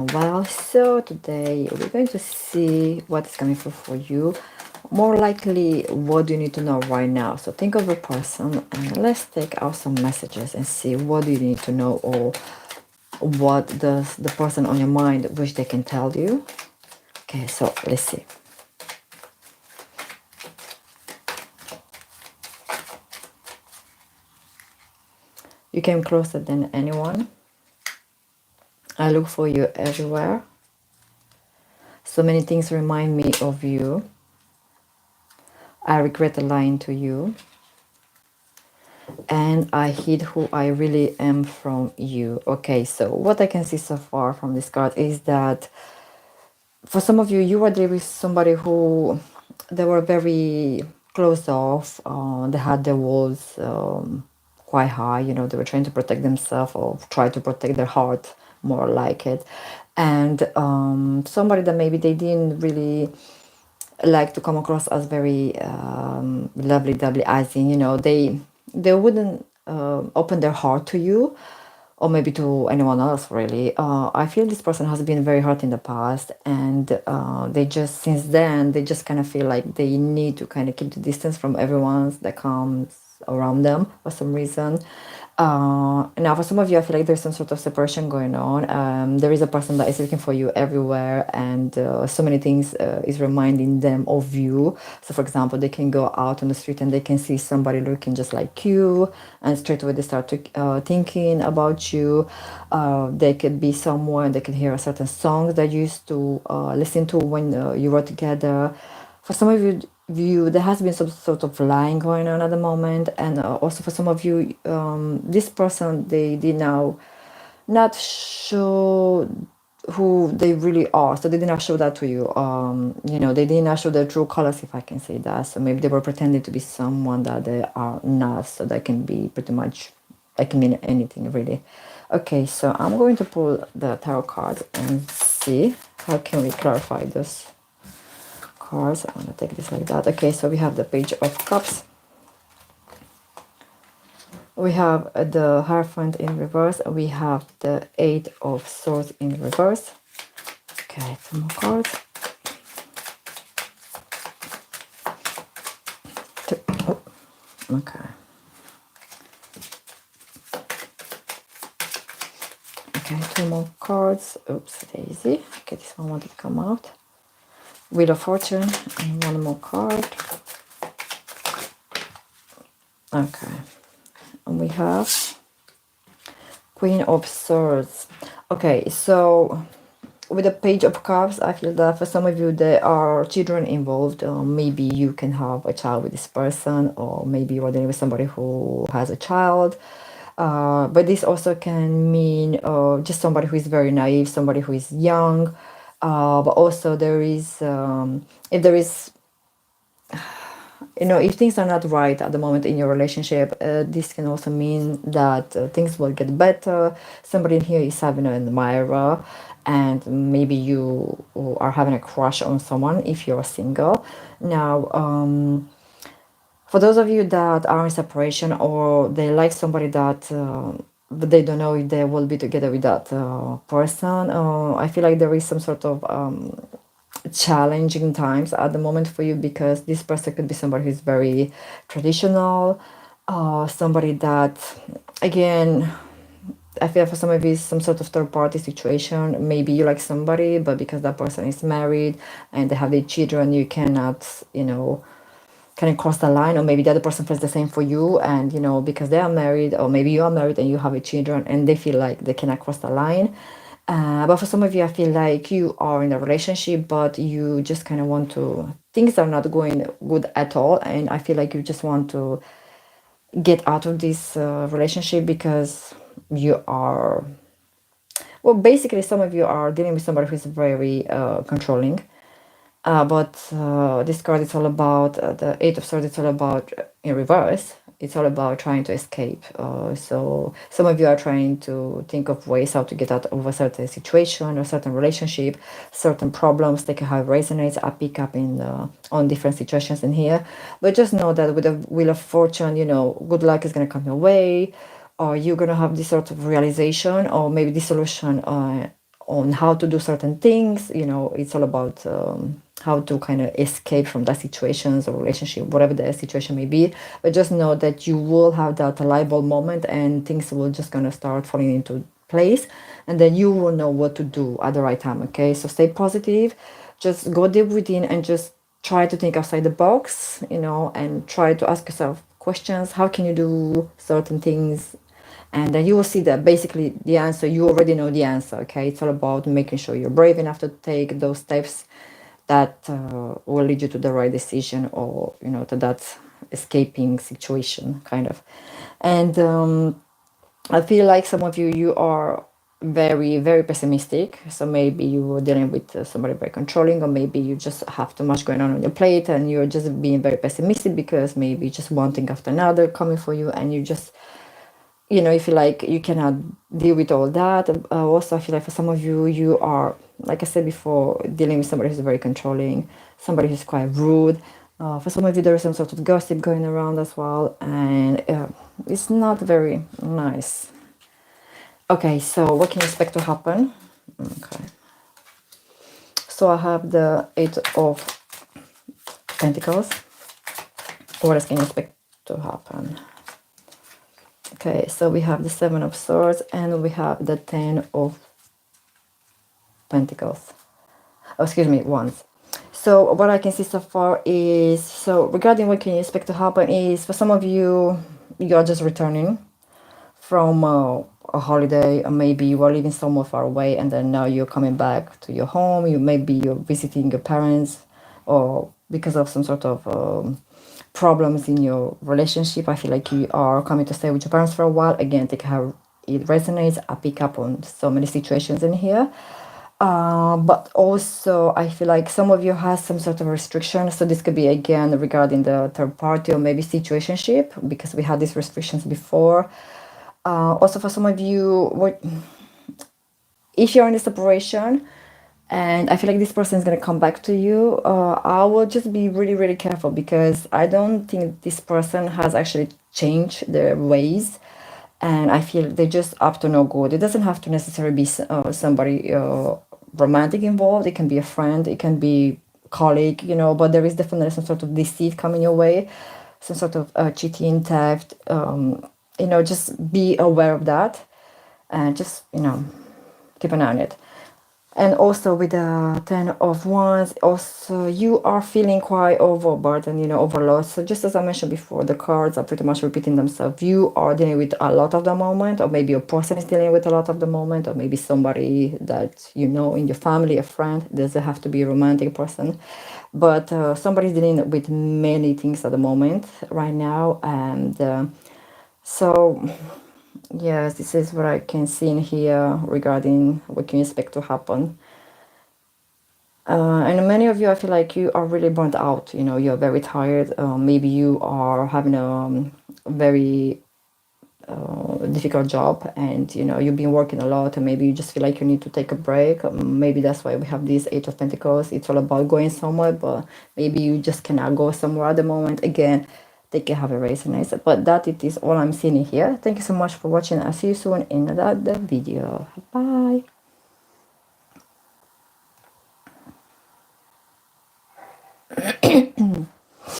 Well, so today we're going to see what is coming through for you. More likely, what do you need to know right now? So think of a person and let's take out some messages and see what do you need to know or what does the person on your mind wish they can tell you. Okay, so let's see. You came closer than anyone. I look for you everywhere. So many things remind me of you. I regret lying to you. And I hid who I really am from you. Okay, so what I can see so far from this card is that for some of you, you were there with somebody who they were very closed off. They had their walls quite high. You know, they were trying to protect themselves or try to protect their heart, more like it. And somebody that maybe they didn't really like to come across as very lovely doubly as in, you know, they wouldn't open their heart to you or maybe to anyone else really. I feel this person has been very hurt in the past, and they just since then they just kind of feel like they need to kind of keep the distance from everyone that comes around them for some reason. Now, for some of you, I feel like there's some sort of separation going on. There is a person that is looking for you everywhere, and so many things is reminding them of you. So, for example, they can go out on the street and they can see somebody looking just like you, and straight away they start to, thinking about you. They could be somewhere, they could hear a certain song that you used to listen to when you were together. For some of you, there has been some sort of lying going on at the moment, and also for some of you, this person they did now not show who they really are, so they did not show that to you. You know, they did not show their true colors, if I can say that. So maybe they were pretending to be someone that they are not, so that can be pretty much, that can mean anything really. Okay, so I'm going to pull the tarot card and see how can we clarify this cards. I'm gonna take this like that. Okay, so we have the Page of Cups. We have the Hierophant in reverse. We have the Eight of Swords in reverse. Okay, some more cards. Oh, okay. Okay, two more cards. Oops, daisy. Okay, this one wanted to come out. Wheel of Fortune and one more card. Okay, and we have Queen of Swords. Okay, so with the Page of Cups, I feel that for some of you there are children involved. Maybe you can have a child with this person, or maybe you're dealing with somebody who has a child. But this also can mean just somebody who is very naive, somebody who is young. But also there is, if there is, you know, if things are not right at the moment in your relationship, this can also mean that things will get better. Somebody in here is having an admirer, and maybe you are having a crush on someone if you're single. Now, for those of you that are in separation or they like somebody that but they don't know if they will be together with that person, I feel like there is some sort of challenging times at the moment for you, because this person could be somebody who's very traditional, somebody that, again, I feel for some of you it's some sort of third party situation. Maybe you like somebody, but because that person is married and they have their children, you cannot, you know, kind of cross the line. Or maybe the other person feels the same for you, and you know, because they are married, or maybe you are married and you have a children and they feel like they cannot cross the line. But for some of you, I feel like you are in a relationship, but you just kind of want to, things are not going good at all. And I feel like you just want to get out of this relationship because you are, well, basically, some of you are dealing with somebody who's very controlling. But this card is all about the Eight of Swords. It's all about in reverse. It's all about trying to escape. So some of you are trying to think of ways how to get out of a certain situation or certain relationship, certain problems. They can have resonates. I pick up in on different situations in here. But just know that with the Wheel of Fortune, you know, good luck is gonna come your way, or you're gonna have this sort of realization, or maybe dissolution on how to do certain things. It's all about how to kind of escape from that situations or relationship, whatever the situation may be. But just know that you will have that light bulb moment, and things will just gonna start falling into place, and then you will know what to do at the right time. Okay, so stay positive, just go deep within, and just try to think outside the box, and try to ask yourself questions. How can you do certain things? And then you will see that basically the answer, you already know the answer. Okay, it's all about making sure you're brave enough to take those steps that will lead you to the right decision, or to that escaping situation, kind of. And I feel like some of you are very, very pessimistic. So maybe you were dealing with somebody very controlling, or maybe you just have too much going on your plate, and you're just being very pessimistic because maybe just one thing after another coming for you, and you just, you feel like you cannot deal with all that. Also, I feel like for some of you, you are, like I said before, dealing with somebody who's very controlling, somebody who's quite rude. For some of you, there is some sort of gossip going around as well, and it's not very nice. Okay, so what can you expect to happen? Okay, so I have the Eight of Pentacles. What else can you expect to happen? Okay, so we have the Seven of Swords, and we have the Ten of Pentacles. Oh, excuse me, Wands. So what I can see so far is, so regarding what can you expect to happen is, for some of you, you are just returning from a holiday, or maybe you are living somewhere far away, and then now you're coming back to your home. You're visiting your parents, or because of some sort of problems in your relationship, I feel like you are coming to stay with your parents for a while. Again, take how it resonates. I pick up on so many situations in here. But also, I feel like some of you has some sort of restriction. So this could be again regarding the third party, or maybe situationship, because we had these restrictions before. Also, for some of you, if you're in a separation, and I feel like this person is going to come back to you, I will just be really, really careful, because I don't think this person has actually changed their ways, and I feel they're just up to no good. It doesn't have to necessarily be somebody romantic involved. It can be a friend, it can be a colleague, but there is definitely some sort of deceit coming your way, some sort of cheating, theft. Just be aware of that, and just keep an eye on it. And also with the Ten of Wands, also you are feeling quite overburdened, overload. So just as I mentioned before, the cards are pretty much repeating themselves. You are dealing with a lot of the moment, or maybe your person is dealing with a lot of the moment, or maybe somebody that in your family, a friend. Doesn't have to be a romantic person, but somebody's dealing with many things at the moment right now. And so yes, this is what I can see in here regarding what can you expect to happen. And many of you, I feel like you are really burnt out. You're very tired. Maybe you are having a very difficult job, and you've been working a lot, and maybe you just feel like you need to take a break. Maybe that's why we have this Eight of Pentacles. It's all about going somewhere, but maybe you just cannot go somewhere at the moment. Again, they can have a resonance, but that it is all I'm seeing here. Thank you so much for watching. I'll see you soon in another video. Bye.